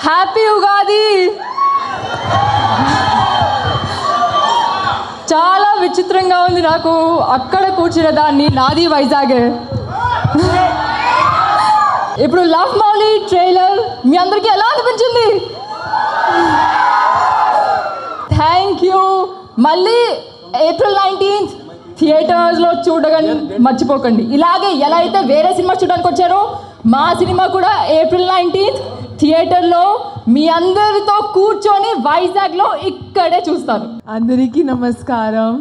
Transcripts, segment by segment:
Happy Ugadi. చాలా విచిత్రంగా ఉంది నాకు అక్కడ కూర్చున్న దాన్ని. నాది వైజాగ్. ఇప్పుడు లవ్ మౌలి ట్రైలర్ మీ అందరికీ ఎలా అనిపించింది? Thank you. మళ్ళీ April 19th థియేటర్స్లో చూడగానే మర్చిపోకండి. ఇలాగే ఎలా అయితే వేరే సినిమా చూడడానికి వచ్చారో మా సినిమా కూడా April 19th థియేటర్లో మీ అందరితో కూర్చొని వైజాగ్లో ఇక్కడే చూస్తాను. అందరికీ నమస్కారం.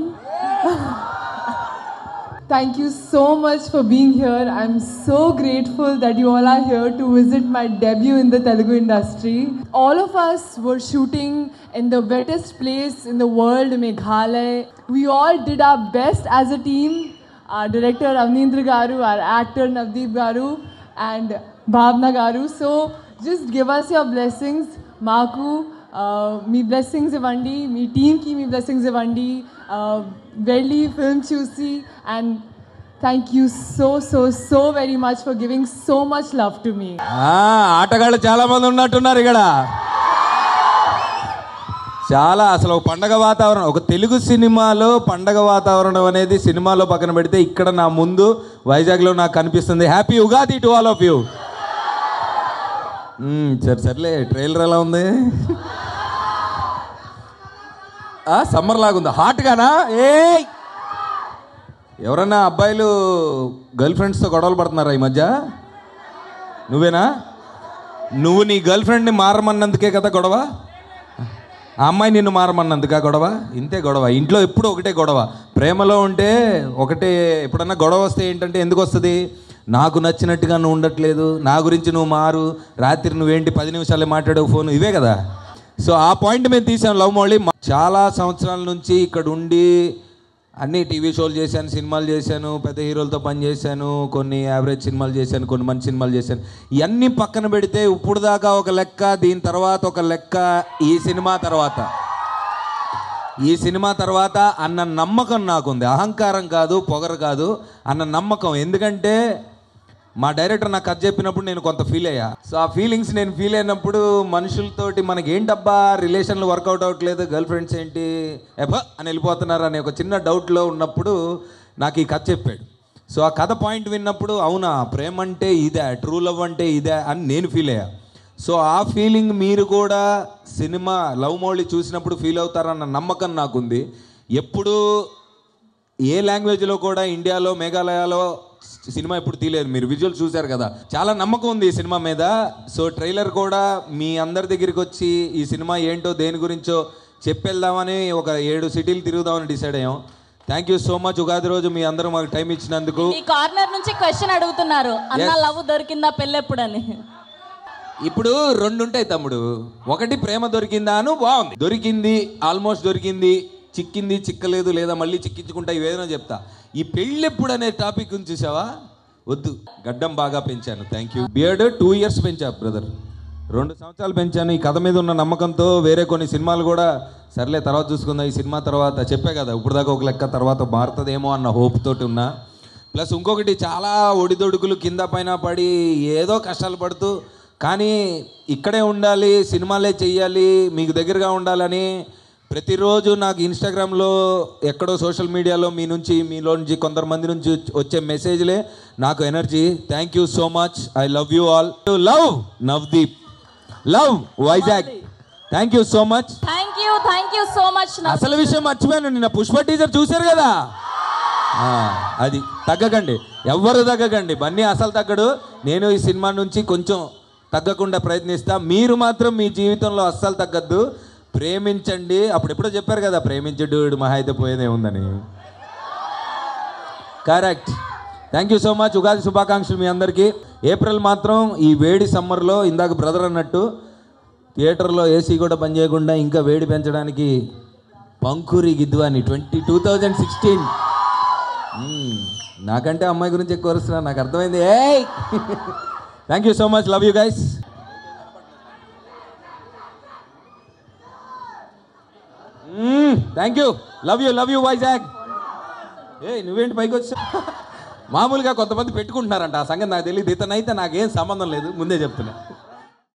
Thank you so much for being here. I'm so grateful that you all are here to visit my debut in the Telugu industry. All of us were shooting in the wettest place in the world, Meghalaya. We all did our best as a team. Our director Avneendra Garu, our actor Navdeep Garu and Bhavna Garu. So just give us your blessings. Maku, మీ blessings ఇవ్వండి, మీ టీమ్కి మీ blessings ఇవ్వండి. వెళ్ళి film చూసి and thank you so so so very much for giving so much love to మీ. ఆటగాళ్ళు చాలా మంది ఉన్నట్టున్నారు ఇక్కడ. చాలా అసలు ఒక పండగ వాతావరణం, ఒక తెలుగు సినిమాలో పండగ వాతావరణం అనేది సినిమాలో పక్కన పెడితే ఇక్కడ నా ముందు వైజాగ్లో నాకు కనిపిస్తుంది. Happy Ugadi to all of you. సర్లే, ట్రైలర్ ఎలా ఉంది? సమ్మర్ లాగుందా? హాట్గానా? ఎవరన్నా అబ్బాయిలు గర్ల్ ఫ్రెండ్స్తో గొడవలు పడుతున్నారా ఈ మధ్య? నువ్వేనా? నువ్వు నీ గర్ల్ ఫ్రెండ్ని మారమన్నందుకే కదా గొడవ? ఆ అమ్మాయి నిన్ను మారమన్నందుకా గొడవ? ఇంతే గొడవ. ఇంట్లో ఎప్పుడు ఒకటే గొడవ. ప్రేమలో ఉంటే ఒకటే. ఎప్పుడన్నా గొడవ వస్తే ఏంటంటే ఎందుకు వస్తుంది? నాకు నచ్చినట్టుగా నువ్వు ఉండట్లేదు, నా గురించి నువ్వు మారు, రాత్రి నువ్వేంటి 10 నిమిషాలే మాట్లాడవు ఫోను, ఇవే కదా. సో ఆ పాయింట్ మేము తీసాం లవ్ మౌళి. చాలా సంవత్సరాల నుంచి ఇక్కడ ఉండి అన్ని టీవీ షోలు చేశాను, సినిమాలు చేశాను, పెద్ద హీరోలతో పనిచేశాను, కొన్ని యావరేజ్ సినిమాలు చేశాను, కొన్ని మంచి సినిమాలు చేశాను. ఇవన్నీ పక్కన పెడితే ఇప్పుడు దాకా ఒక లెక్క, దీని తర్వాత ఒక లెక్క, ఈ సినిమా తర్వాత అన్న నమ్మకం నాకుంది. అహంకారం కాదు, పొగరు కాదు, అన్న నమ్మకం. ఎందుకంటే మా డైరెక్టర్ నాకు కథ చెప్పినప్పుడు నేను కొంత ఫీల్ అయ్యా. సో ఆ ఫీలింగ్స్ నేను ఫీల్ అయినప్పుడు మనుషులతోటి మనకి ఏంటబ్బా రిలేషన్లు వర్కౌట్ అవ్వట్లేదు, గర్ల్ ఫ్రెండ్స్ ఏంటి అని వెళ్ళిపోతున్నారు అనే ఒక చిన్న డౌట్లో ఉన్నప్పుడు నాకు ఈ కథ చెప్పాడు. సో ఆ కథ పాయింట్ విన్నప్పుడు అవునా, ప్రేమ అంటే ఇదే, ట్రూ లవ్ అంటే ఇదే అని నేను ఫీల్ అయ్యా. సో ఆ ఫీలింగ్ మీరు కూడా సినిమా లవ్ మౌళి చూసినప్పుడు ఫీల్ అవుతారన్న నమ్మకం నాకుంది. ఎప్పుడు ఏ లాంగ్వేజ్లో కూడా ఇండియాలో మేఘాలయలో సినిమా ఎప్పుడు తీయలేదు. మీరు విజువల్ చూశారు కదా, చాలా నమ్మకం ఉంది ఈ సినిమా మీద. సో ట్రైలర్ కూడా మీ అందరి దగ్గరికి వచ్చి ఈ సినిమా ఏంటో దేని గురించో చెప్పేద్దామని ఒక 7 సిటీలు తిరుగుదామని డిసైడ్ అయ్యాం. Thank you so much. Ugadi రోజు మీ అందరూ మాకు టైం ఇచ్చినందుకు. ఈ కార్నర్ నుంచి క్వశ్చన్ అడుగుతున్నారు, అన్న లవ్ దొరికిందా పెళ్ళెప్పుడని. ఇప్పుడు 2 ఉంటాయి తమ్ముడు. ఒకటి ప్రేమ దొరికిందా అను, బాగుంది, దొరికింది, ఆల్మోస్ట్ దొరికింది, చిక్కింది, చిక్కలేదు, లేదా మళ్ళీ చిక్కించుకుంటా, ఇవేదైనా చెప్తా. ఈ పెళ్ళెప్పుడు అనే టాపిక్ గురించి చూసావా? వద్దు. గడ్డం బాగా పెంచాను, థ్యాంక్ యూ. బియర్డ్ 2 years పెంచా బ్రదర్, 2 సంవత్సరాలు పెంచాను. ఈ కథ మీద ఉన్న నమ్మకంతో వేరే కొన్ని సినిమాలు కూడా సర్లే తర్వాత చూసుకుందాం, ఈ సినిమా తర్వాత చెప్పే కదా ఇప్పుడు దాకా ఒక లెక్క, తర్వాత మారుతుందేమో అన్న హోప్ తోటి ఉన్నా. ప్లస్ ఇంకొకటి, చాలా ఒడిదొడుకులు కింద పైన పడి ఏదో కష్టాలు పడుతూ, కానీ ఇక్కడే ఉండాలి, సినిమాలే చెయ్యాలి, మీకు దగ్గరగా ఉండాలని ప్రతిరోజు నాకు ఇన్స్టాగ్రామ్లో ఎక్కడో సోషల్ మీడియాలో మీలో నుంచి కొంతమంది నుంచి వచ్చే మెసేజ్లే నాకు energy. Thank you so much. I love you all. Love Navdeep, love Vizag. Thank you so much. Thank you so much. అసలు విషయం మర్చిపోయాను, నిన్న పుష్ప టీజర్ చూశారు కదా, అది తగ్గకండి, ఎవ్వరు తగ్గకండి. బన్నీ అసలు తగ్గడు. నేను ఈ సినిమా నుంచి కొంచెం తగ్గకుండా ప్రయత్నిస్తా. మీరు మాత్రం మీ జీవితంలో అస్సలు తగ్గద్దు, ప్రేమించండి. అప్పుడు ఎప్పుడో చెప్పారు కదా, ప్రేమించడు మహా అయితే పోయేదే ఉందని. Correct. Thank you so much. Ugadi శుభాకాంక్షలు మీ అందరికీ. ఏప్రిల్ మాత్రం ఈ వేడి సమ్మర్లో ఇందాక బ్రదర్ అన్నట్టు థియేటర్లో ఏసీ కూడా పని చేయకుండా ఇంకా వేడి పెంచడానికి పంకురి గిద్వాని 2016 నాకంటే అమ్మాయి గురించి ఎక్కువ వస్తున్నా, నాకు అర్థమైంది. ఏయ్ thank you so much, love you guys. Thank you, love you Vizag. నువ్వేంటి పైకి వచ్చా? మామూలుగా కొంతమంది పెట్టుకుంటున్నారంట, ఆ సంగతి నాకు తెలియదు. ఇతనైతే నాకేం సంబంధం లేదు, ముందే చెప్తున్నా.